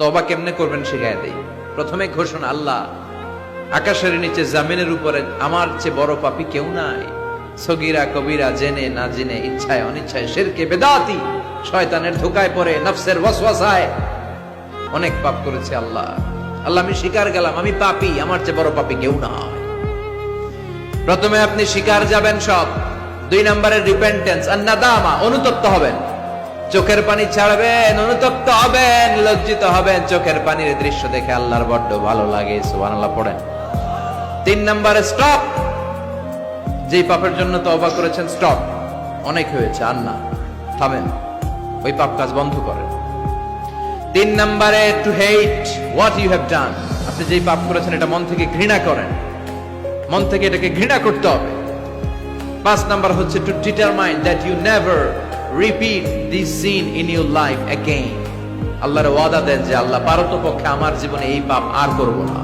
তওবা কেমনে করবেন শিখায় দেই। প্রথমে ঘোষণা, আল্লাহ আকাশের নিচে জামিনের উপরে আমার চেয়ে বড় পাপী কেউ নাই। সগীরা কবিরা, জেনে না জেনে, ইচ্ছায় অনিচ্ছায়, শিরকে বেদাতি, শয়তানের ধোকায় পড়ে, নফসের ওয়াসওয়াসায় অনেক পাপ করেছে। আল্লাহ আল্লাহ আমি স্বীকার গেলাম আমি পাপী, আমার চেয়ে বড় পাপী কেউ নাই। প্রথমে আপনি স্বীকার যাবেন সব। 2 নম্বরে রিপেন্টেন্স আর নাদামা, অনুতপ্ত হবেন, চোখের পানি ছাড়বেন, অনুতপ্ত হবেন, লজ্জিত হবেন। চোখের পানির দৃশ্য দেখে আল্লাহর বড্ড ভালো লাগে, সুবহানাল্লাহ পড়েন। 3 নম্বরে স্টপ, যেই পাপের জন্য তওবা করেছেন স্টপ, অনেক হয়েছে, আর না, থামেন, ওই পাপ কাজ বন্ধ করেন। 3 নম্বরে to hate what you have done, আপনি যেই পাপ করেছেন এটা মন থেকে ঘৃণা করেন, মন থেকে এটাকে ঘৃণা করতে হবে। 5 নাম্বার হচ্ছে to determine that you never repeat this sin in your life again. আল্লাহর ওয়াদা দেন যে আল্লাহ পারতপক্ষে আমার জীবনে এই পাপ আর করব না।